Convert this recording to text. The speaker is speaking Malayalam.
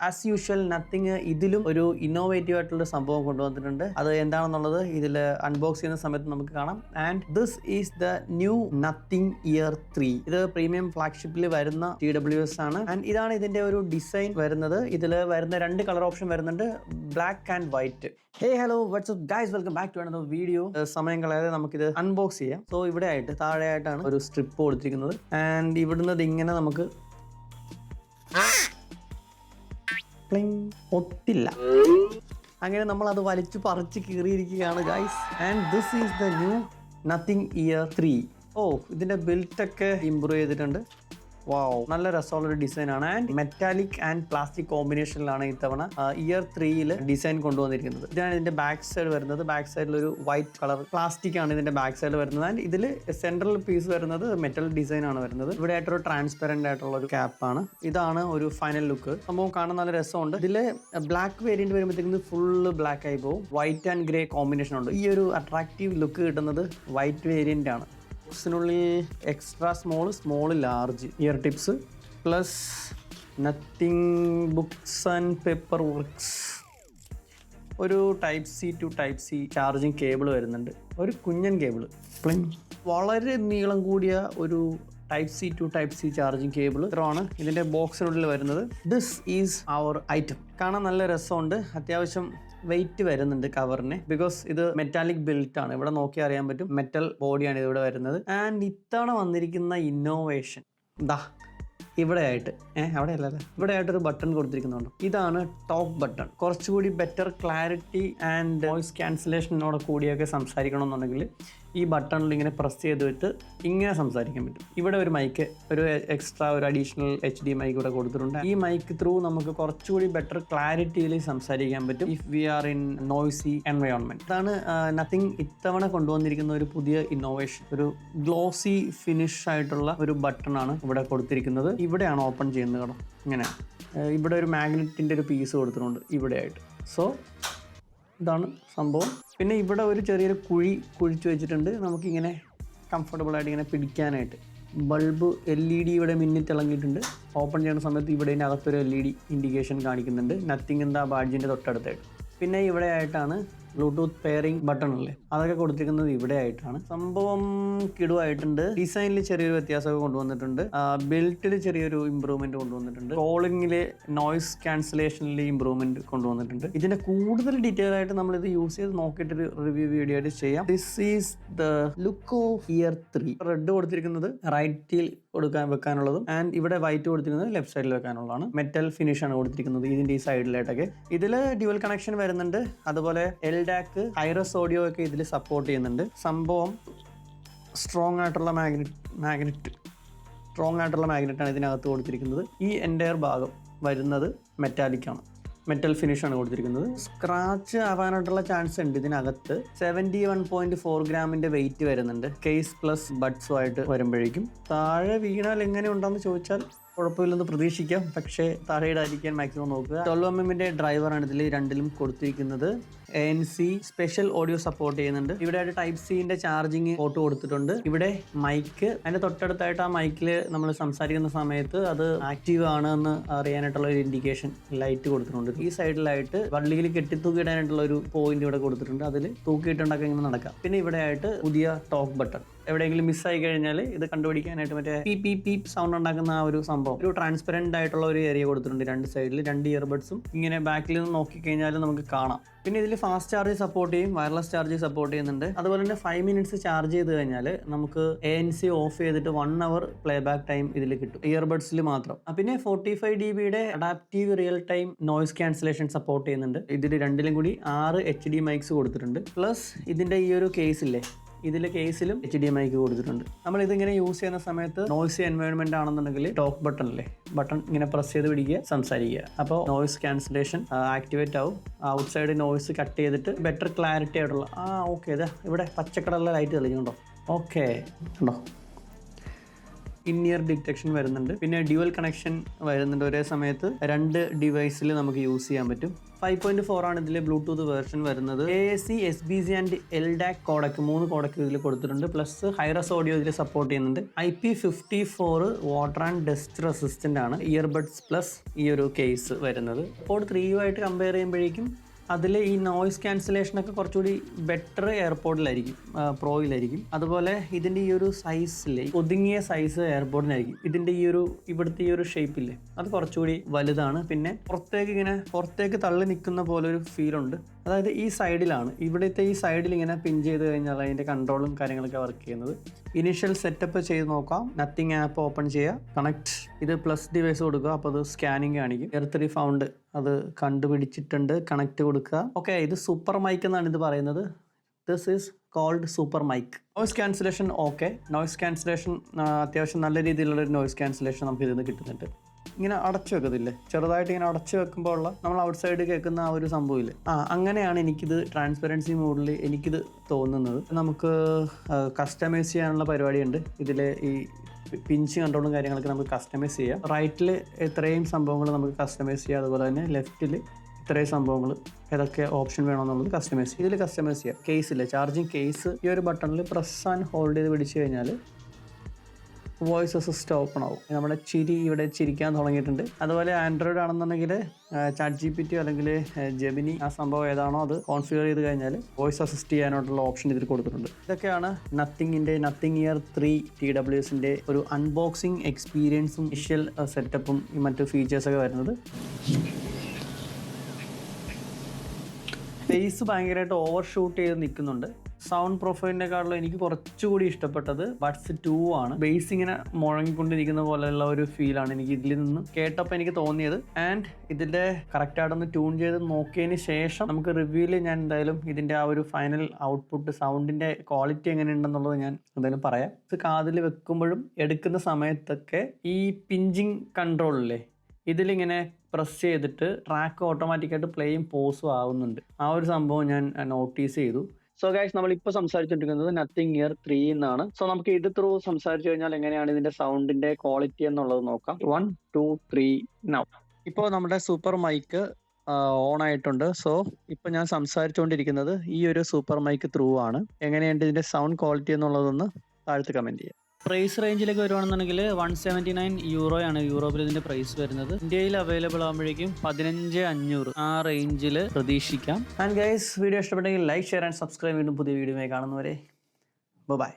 ആസ് യൂഷ്വൽ നത്തിങ് ഇതിലും ഒരു ഇന്നോവേറ്റീവ് ആയിട്ടുള്ള സംഭവം കൊണ്ടുവന്നിട്ടുണ്ട്. അത് എന്താണെന്നുള്ളത് ഇതിൽ അൺബോക്സ് ചെയ്യുന്ന സമയത്ത് നമുക്ക് കാണാം. And this is the new Nothing ear 3. ഇത് പ്രീമിയം ഫ്ലാഗ്ഷിപ്പിൽ വരുന്ന TWS ആണ്. ആൻഡ് ഇതാണ് ഇതിന്റെ ഒരു ഡിസൈൻ വരുന്നത്. ഇതിൽ വരുന്ന 2 കളർ ഓപ്ഷൻ വരുന്നുണ്ട്, black and white. Hey hello what's up guys, welcome back to another video. സമയം കളയാതെ നമുക്കിത് അൺബോക്സ് ചെയ്യാം. സോ ഇവിടെ ആയിട്ട് താഴെയായിട്ടാണ് ഒരു സ്ട്രിപ്പ് കൊടുത്തിരിക്കുന്നത്. ആൻഡ് ഇവിടുന്ന് ഇങ്ങനെ നമുക്ക് ഒത്തില്ല, അങ്ങനെ നമ്മൾ അത് വലിച്ചു പറിച്ച് കീറിയിരിക്കുകയാണ് guys. And this is the new Nothing ear 3. ഇതിന്റെ ബിൽറ്റ് ഒക്കെ ഇംപ്രൂവ് ചെയ്തിട്ടുണ്ട്. വാവ്, നല്ല രസമുള്ളൊരു ഡിസൈൻ ആണ്. ആൻഡ് മെറ്റാലിക് ആൻഡ് പ്ലാസ്റ്റിക് കോമ്പിനേഷനിലാണ് ഇത്തവണ ഇയർ 3 ഡിസൈൻ കൊണ്ടുവന്നിരിക്കുന്നത്. ഇതാണ് ഇതിന്റെ ബാക്ക് സൈഡ് വരുന്നത്. ബാക്ക് സൈഡിൽ ഒരു വൈറ്റ് കളർ പ്ലാസ്റ്റിക് ആണ് ഇതിന്റെ ബാക്ക് സൈഡ് വരുന്നത്. ആൻഡ് ഇതിൽ സെൻട്രൽ പീസ് വരുന്നത് മെറ്റൽ ഡിസൈൻ ആണ് വരുന്നത്. ഇവിടെ ആയിട്ടൊരു ട്രാൻസ്പെറന്റ് ആയിട്ടുള്ള ഒരു ക്യാപ്പ് ആണ്. ഇതാണ് ഒരു ഫൈനൽ ലുക്ക്. സംഭവം കാണാൻ നല്ല രസമുണ്ട്. ഇതില് ബ്ലാക്ക് വേരിയന്റ് വരുമ്പോഴത്തേക്കും ഫുള്ള് ബ്ലാക്ക് ആയി പോകും. വൈറ്റ് ആൻഡ് ഗ്രേ കോമ്പിനേഷൻ ഉണ്ട്. ഈ ഒരു അട്രാക്റ്റീവ് ലുക്ക് കിട്ടുന്നത് വൈറ്റ് വേരിയന്റ് ആണ്. ബോക്സിനുള്ളിൽ extra small large ear tips plus Nothing buds and paper works, ഒരു type C to type C charging cable വരുന്നുണ്ട്, ഒരു കുഞ്ഞൻ കേബിൾ, വളരെ നീളം കൂടിയ ഒരു type C to type C charging cable. ഇത്രയാണ് ഇതിന്റെ ബോക്സിനുള്ളിൽ വരുന്നത്. This is our item. കാണാൻ നല്ല രസമുണ്ട്. അത്യാവശ്യം വെയിറ്റ് വരുന്നുണ്ട് കവറിന്, ബിക്കോസ് ഇത് മെറ്റാലിക് ബിൽറ്റ് ആണ്. ഇവിടെ നോക്കി അറിയാൻ പറ്റും, മെറ്റൽ ബോഡിയാണ് ഇതിവിടെ വരുന്നത്. ആൻഡ് ഇത്തവണ വന്നിരിക്കുന്ന ഇന്നോവേഷൻ ഇവിടെ ആയിട്ട് അവിടെ അല്ലല്ലേ, ഇവിടെ ആയിട്ടൊരു ബട്ടൺ കൊടുത്തിരിക്കുന്നുണ്ട്. ഇതാണ് ടോക്ക് ബട്ടൺ. കുറച്ചുകൂടി ബെറ്റർ ക്ലാരിറ്റി ആൻഡ് വോയിസ് ക്യാൻസലേഷനോട് കൂടിയൊക്കെ സംസാരിക്കണമെന്നുണ്ടെങ്കിൽ ഈ ബട്ടണിൽ ഇങ്ങനെ പ്രസ് ചെയ്തിട്ട് ഇങ്ങനെ സംസാരിക്കാൻ പറ്റും. ഇവിടെ ഒരു മൈക്ക്, ഒരു എക്സ്ട്രാ ഒരു അഡീഷണൽ HD മൈക്ക് ഇവിടെ കൊടുത്തിട്ടുണ്ട്. ഈ മൈക്ക് ത്രൂ നമുക്ക് കുറച്ചുകൂടി ബെറ്റർ ക്ലാരിറ്റിയിൽ സംസാരിക്കാൻ പറ്റും if we are in noisy environment. ഇതാണ് നത്തിങ് ഇത്തവണ കൊണ്ടുവന്നിരിക്കുന്ന ഒരു പുതിയ ഇന്നോവേഷൻ. ഒരു ഗ്ലോസി ഫിനിഷ് ആയിട്ടുള്ള ഒരു ബട്ടൺ ആണ് ഇവിടെ കൊടുത്തിരിക്കുന്നത്. ഇവിടെയാണ് ഓപ്പൺ ചെയ്യുന്നത് കേട്ടോ. ഇങ്ങനെ ഇവിടെ ഒരു മാഗ്നറ്റിന്റെ ഒരു പീസ് കൊടുത്തിട്ടുണ്ട് ഇവിടെ ആയിട്ട്. സോ ഇതാണ് സംഭവം. പിന്നെ ഇവിടെ ഒരു ചെറിയൊരു കുഴിച്ചു വെച്ചിട്ടുണ്ട്, നമുക്കിങ്ങനെ കംഫർട്ടബിൾ ആയിട്ട് ഇങ്ങനെ പിടിക്കാനായിട്ട്. ബൾബ് LED ഇവിടെ മിന്നിത്തിളങ്ങിയിട്ടുണ്ട്. ഓപ്പൺ ചെയ്യുന്ന സമയത്ത് ഇവിടെ അകത്തൊരു LED ഇൻഡിക്കേഷൻ കാണിക്കുന്നുണ്ട്, നത്തിങ് എന്താ ബാഡ്ജിൻ്റെ തൊട്ടടുത്തായിട്ട്. പിന്നെ ഇവിടെ ആയിട്ടാണ് ബ്ലൂടൂത്ത് പെയറിംഗ് ബട്ടൺ അല്ലേ, അതൊക്കെ കൊടുത്തിരിക്കുന്നത് ഇവിടെ ആയിട്ടാണ്. സംഭവം കിടുവായിട്ടുണ്ട്. ഡിസൈനിൽ ചെറിയൊരു വ്യത്യാസമൊക്കെ കൊണ്ടുവന്നിട്ടുണ്ട്. ബിൽറ്റിൽ ചെറിയൊരു ഇമ്പ്രൂവ്മെന്റ് കൊണ്ടുവന്നിട്ടുണ്ട്. കോളിംഗില് നോയ്സ് ക്യാൻസലേഷനിൽ ഇമ്പ്രൂവ്മെന്റ് കൊണ്ടുവന്നിട്ടുണ്ട്. ഇതിന്റെ കൂടുതൽ ഡീറ്റെയിൽ ആയിട്ട് നമ്മൾ ഇത് യൂസ് ചെയ്ത് നോക്കിയിട്ട് റിവ്യൂ വീഡിയോ ആയിട്ട് ചെയ്യാം. This is the look of year 3. Red കൊടുത്തിരിക്കുന്നത് റൈറ്റിൽ വെക്കാനുള്ളതും ആൻഡ് ഇവിടെ വൈറ്റ് കൊടുത്തിരിക്കുന്നത് ലെഫ്റ്റ് സൈഡിൽ വെക്കാനുള്ളതാണ്. മെറ്റൽ ഫിനിഷ് ആണ് കൊടുത്തിരിക്കുന്നത് ഇതിന്റെ ഈ സൈഡിലായിട്ടൊക്കെ. ഇതിൽ ഡ്യുവൽ കണക്ഷൻ വരുന്നുണ്ട്. അതുപോലെ LDAC ഹൈറസ് ഓഡിയോ ഒക്കെ ഇതിൽ സപ്പോർട്ട് ചെയ്യുന്നുണ്ട്. സംഭവം സ്ട്രോങ് ആയിട്ടുള്ള മാഗ്നറ്റാണ് ഇതിനകത്ത് കൊടുത്തിരിക്കുന്നത്. ഈ എൻ്റയർ ഭാഗം വരുന്നത് മെറ്റാലിക്കാണ്, മെറ്റൽ ഫിനിഷ് ആണ് കൊടുത്തിരിക്കുന്നത്. സ്ക്രാച്ച് ആവാനായിട്ടുള്ള ചാൻസ് ഉണ്ട്. ഇതിനകത്ത് 71.4 ഗ്രാമിന്റെ വെയിറ്റ് വരുന്നുണ്ട്. കേസ് പ്ലസ് ബഡ്സുമായിട്ട് വരുമ്പോഴേക്കും താഴെ വീണാൽ എങ്ങനെ ഉണ്ടെന്ന് ചോദിച്ചാൽ കുഴപ്പമില്ലെന്ന് പ്രതീക്ഷിക്കാം, പക്ഷേ താഴെ ഇടാതിരിക്കാൻ മാക്സിമം നോക്കുക. 12mm ഡ്രൈവറാണ് ഇതിൽ രണ്ടിലും കൊടുത്തിരിക്കുന്നത്. ANC സ്പെഷ്യൽ ഓഡിയോ സപ്പോർട്ട് ചെയ്യുന്നുണ്ട്. ഇവിടെ ടൈപ്പ് സിന്റെ ചാർജിങ് പോർട്ട് കൊടുത്തിട്ടുണ്ട്. ഇവിടെ മൈക്ക്, അതിന്റെ തൊട്ടടുത്തായിട്ട് ആ മൈക്കിൽ നമ്മൾ സംസാരിക്കുന്ന സമയത്ത് അത് ആക്റ്റീവ് ആണ് എന്ന് അറിയാനായിട്ടുള്ള ഒരു ഇൻഡിക്കേഷൻ ലൈറ്റ് കൊടുത്തിട്ടുണ്ട്. ഈ സൈഡിലായിട്ട് വള്ളിയിൽ തൂക്കിയിടാനായിട്ടുള്ള ഒരു പോയിന്റ് ഇവിടെ കൊടുത്തിട്ടുണ്ട്. അതിൽ തൂക്കിയിട്ടുണ്ടാക്കി ഇങ്ങനെ നടക്കാം. പിന്നെ ഇവിടെ ആയിട്ട് പുതിയ ടോക്ക് ബട്ടൺ. എവിടെയെങ്കിലും മിസ്സായി കഴിഞ്ഞാൽ ഇത് കണ്ടുപിടിക്കാനായിട്ട് മറ്റേ പീപ്പ് സൗണ്ട് ഉണ്ടാക്കുന്ന ആ ഒരു സംഭവം, ഒരു ട്രാൻസ്പെറന്റ് ആയിട്ടുള്ള ഒരു ഏരിയ കൊടുത്തിട്ടുണ്ട്. 2 സൈഡിൽ 2 ഇയർബഡ്സും ഇങ്ങനെ ബാക്കിൽ നിന്ന് നോക്കിക്കഴിഞ്ഞാൽ നമുക്ക് കാണാം. പിന്നെ ഇതിൽ ഫാസ്റ്റ് ചാർജ് സപ്പോർട്ട് ചെയ്യും, വയർലെസ് ചാർജ് സപ്പോർട്ട് ചെയ്യുന്നുണ്ട്. അതുപോലെ തന്നെ 5 മിനിറ്റ്സ് ചാർജ് ചെയ്ത് കഴിഞ്ഞാൽ നമുക്ക് ANC ഓഫ് ചെയ്തിട്ട് 1 അവർ പ്ലേ ബാക്ക് ടൈം ഇതിൽ കിട്ടും, ഇയർബഡ്സിൽ മാത്രം. പിന്നെ 45 dBയുടെ adaptive real time noise cancellation support ചെയ്യുന്നുണ്ട്. ഇതിൽ രണ്ടിലും കൂടി 6 HD മൈക്സ് കൊടുത്തിട്ടുണ്ട്. പ്ലസ് ഇതിന്റെ ഈ ഒരു കേസില്ലേ, ഇതിലെ കേസിലും HDMI കൊടുത്തിട്ടുണ്ട്. നമ്മൾ ഇതിങ്ങനെ യൂസ് ചെയ്യുന്ന സമയത്ത് നോയ്സി എൻവയോൺമെന്റ് ആണെന്നുണ്ടെങ്കിൽ ടോക്ക് ബട്ടൺ ഇങ്ങനെ പ്രസ് ചെയ്ത് പിടിക്കുക, സംസാരിക്കുക. അപ്പോൾ നോയ്സ് ക്യാൻസലേഷൻ ആക്ടിവേറ്റ് ആവും. ഔട്ട് സൈഡ് നോയ്സ് കട്ട് ചെയ്തിട്ട് ബെറ്റർ ക്ലാരിറ്റി ആയിട്ടുള്ള ഓക്കെ. ഇതാ ഇവിടെ പച്ചക്കടലിലെ ലൈറ്റ് തെളിഞ്ഞുണ്ടോ? ഓക്കെ, ഉണ്ടോ? ഇൻ ഇയർ ഡിറ്റക്ഷൻ വരുന്നുണ്ട്. പിന്നെ ഡ്യുവൽ കണക്ഷൻ വരുന്നുണ്ട്. ഒരേ സമയത്ത് 2 ഡിവൈസിൽ നമുക്ക് യൂസ് ചെയ്യാൻ പറ്റും. 5.4 ആണ് ഇതിലെ ബ്ലൂടൂത്ത് വേർഷൻ വരുന്നത്. AAC, SBC ആൻഡ് LDAC കോഡക്ക് 3 കോഡക്ക് ഇതിൽ കൊടുത്തിട്ടുണ്ട്. പ്ലസ് ഹൈറസ് ഓഡിയോ ഇതിൽ സപ്പോർട്ട് ചെയ്യുന്നുണ്ട്. IP54 water and dust resistant ആണ്. ഇയർബഡ്സ് പ്ലസ് ഈ ഒരു കേസ് വരുന്നത്. എയർപോഡ് 3 കമ്പയർ ചെയ്യുമ്പോഴേക്കും അതിൽ ഈ നോയ്സ് ക്യാൻസലേഷനൊക്കെ കുറച്ചുകൂടി ബെറ്റർ എയർപോർട്ടിലായിരിക്കും, പ്രോയിലായിരിക്കും. അതുപോലെ ഇതിൻ്റെ ഈ ഒരു സൈസില്ലേ, ഒതുങ്ങിയ സൈസ് എയർപോർട്ടിനായിരിക്കും. ഇതിൻ്റെ ഇവിടുത്തെ ഈ ഒരു ഷേപ്പില്ലേ, അത് കുറച്ചുകൂടി വലുതാണ്. പിന്നെ പുറത്തേക്ക് തള്ളി നിൽക്കുന്ന പോലെ ഒരു ഫീലുണ്ട്. അതായത് ഈ സൈഡിലാണ്, ഇവിടുത്തെ ഈ സൈഡിൽ ഇങ്ങനെ പിൻ ചെയ്ത് കഴിഞ്ഞാൽ അതിൻ്റെ കൺട്രോളും കാര്യങ്ങളൊക്കെ വർക്ക് ചെയ്യുന്നത്. ഇനീഷ്യൽ സെറ്റപ്പ് ചെയ്ത് നോക്കാം. നത്തിങ് ആപ്പ് ഓപ്പൺ ചെയ്യുക, കണക്ട്. ഇത് പ്ലസ് ഡിവൈസ് കൊടുക്കുക, അപ്പോൾ അത് സ്കാനിങ് കാണിക്കും. എർത്ത് ഫൗണ്ട് അത് കണ്ടുപിടിച്ചിട്ടുണ്ട്. കണക്ട് കൊടുക്കുക. ഓക്കെ, ഇത് സൂപ്പർ മൈക്ക് എന്നാണ് ഇത് പറയുന്നത്. This is called super mic. Noise cancellation okay. Noise cancellation അത്യാവശ്യം നല്ല രീതിയിലുള്ളൊരു നോയ്സ് ക്യാൻസലേഷൻ നമുക്ക് ഇതിൽ നിന്ന് കിട്ടുന്നുണ്ട്. ഇങ്ങനെ അടച്ചു വെക്കത്തില്ലേ, ചെറുതായിട്ട് ഇങ്ങനെ അടച്ചു വെക്കുമ്പോൾ ഉള്ള നമ്മൾ ഔട്ട് സൈഡ് കേൾക്കുന്ന ആ ഒരു സംഭവമില്ലേ, അങ്ങനെയാണ് എനിക്കിത് ട്രാൻസ്പെറൻസി മോഡിൽ എനിക്കിത് തോന്നുന്നത്. നമുക്ക് കസ്റ്റമൈസ് ചെയ്യാനുള്ള പരിപാടിയുണ്ട്. ഇതിൽ ഈ പിഞ്ച് കൺട്രോളും കാര്യങ്ങളൊക്കെ നമുക്ക് കസ്റ്റമൈസ് ചെയ്യാം. റൈറ്റിൽ ഇത്രയും സംഭവങ്ങൾ നമുക്ക് കസ്റ്റമൈസ് ചെയ്യാം. അതുപോലെ തന്നെ ലെഫ്റ്റിൽ ഇത്രയും സംഭവങ്ങൾ ഏതൊക്കെ ഓപ്ഷൻ വേണമെന്നുള്ളത് കസ്റ്റമൈസ് ചെയ്യാം. ഇതിൽ കസ്റ്റമൈസ് ചെയ്യാം. കേസില്ല, ചാർജിങ് കേസ് ഈ ഒരു ബട്ടണിൽ പ്രസ് ആൻഡ് ഹോൾഡ് ചെയ്ത് പിടിച്ചു കഴിഞ്ഞാൽ വോയിസ് അസിസ്റ്റ് ഓപ്പൺ ആവും. നമ്മുടെ ഇവിടെ ചിരിക്കാൻ തുടങ്ങിയിട്ടുണ്ട്. അതുപോലെ ആൻഡ്രോയിഡ് ആണെന്നുണ്ടെങ്കിൽ ChatGPT അല്ലെങ്കിൽ ജെമിനി, ആ സംഭവം ഏതാണോ അത് കോൺഫിഗർ ചെയ്ത് കഴിഞ്ഞാൽ വോയിസ് അസിസ്റ്റ് ചെയ്യാനായിട്ടുള്ള ഓപ്ഷൻ ഇതിൽ കൊടുത്തിട്ടുണ്ട്. ഇതൊക്കെയാണ് നത്തിങ് ഇയർ 3 TWSന്റെ ഒരു അൺബോക്സിങ് എക്സ്പീരിയൻസും ഇഷ്യൽ സെറ്റപ്പും മറ്റു ഫീച്ചേഴ്സൊക്കെ വരുന്നത്. ഫേസ് ഭയങ്കരമായിട്ട് ഓവർ ഷൂട്ട് ചെയ്ത് നിൽക്കുന്നുണ്ട്. സൗണ്ട് പ്രൊഫൈലിനെക്കാളും എനിക്ക് കുറച്ചുകൂടി ഇഷ്ടപ്പെട്ടത് ബഡ്സ് 2 ആണ്. ബേസ് ഇങ്ങനെ മുഴങ്ങിക്കൊണ്ടിരിക്കുന്ന പോലെയുള്ള ഒരു ഫീലാണ് എനിക്ക് ഇതിൽ നിന്ന് കേട്ടപ്പോൾ എനിക്ക് തോന്നിയത്. ആൻഡ് ഇതിൻ്റെ കറക്റ്റായിട്ടൊന്ന് ട്യൂൺ ചെയ്ത് നോക്കിയതിന് ശേഷം നമുക്ക് റിവ്യൂവിൽ ഞാൻ എന്തായാലും ഇതിൻ്റെ ആ ഒരു ഫൈനൽ ഔട്ട്പുട്ട്, സൗണ്ടിൻ്റെ ക്വാളിറ്റി എങ്ങനെയുണ്ടെന്നുള്ളത് ഞാൻ എന്തായാലും പറയാം. ഇത് കാതിൽ വെക്കുമ്പോഴും എടുക്കുന്ന സമയത്തൊക്കെ ഈ പിഞ്ചിങ് കൺട്രോളില്ലേ, ഇതിലിങ്ങനെ പ്രസ് ചെയ്തിട്ട് ട്രാക്ക് ഓട്ടോമാറ്റിക്കായിട്ട് പ്ലേയും പോസും ആവുന്നുണ്ട്. ആ ഒരു സംഭവം ഞാൻ നോട്ടീസ് ചെയ്തു. സോ ഗൈസ്, നമ്മളിപ്പോൾ സംസാരിച്ചുകൊണ്ടിരിക്കുന്നത് നത്തിങ് ഇയർ 3 എന്നാണ്. സോ നമുക്ക് ഇത് ത്രൂ സംസാരിച്ചു കഴിഞ്ഞാൽ എങ്ങനെയാണ് ഇതിന്റെ സൗണ്ടിന്റെ ക്വാളിറ്റി എന്നുള്ളത് നോക്കാം. 1 2 3 നൗ. ഇപ്പോൾ നമ്മുടെ സൂപ്പർ മൈക്ക് ഓൺ ആയിട്ടുണ്ട്. സോ ഇപ്പോൾ ഞാൻ സംസാരിച്ചുകൊണ്ടിരിക്കുന്നത് ഈ ഒരു സൂപ്പർ മൈക്ക് ത്രൂ ആണ്. എങ്ങനെയുണ്ട് ഇതിന്റെ സൗണ്ട് ക്വാളിറ്റി എന്നുള്ളതൊന്ന് താഴത്ത് കമന്റ് ചെയ്യാം. പ്രൈസ് റേഞ്ചിലേക്ക് വരുവാണെന്നുണ്ടെങ്കിൽ €179 യൂറോപ്പിൽ ഇതിന്റെ പ്രൈസ് വരുന്നത്. ഇന്ത്യയിൽ അവൈലബിൾ ആകുമ്പോഴേക്കും 15,500 ആ റേഞ്ചിൽ പ്രതീക്ഷിക്കാം. ആൻഡ് ഗൈസ്, വീഡിയോ ഇഷ്ടപ്പെട്ടെങ്കിൽ ലൈക്ക്, ഷെയർ ആൻഡ് സബ്സ്ക്രൈബ്. വീണ്ടും പുതിയ വീഡിയോയുമായി കാണുന്നവരെ ബൈ.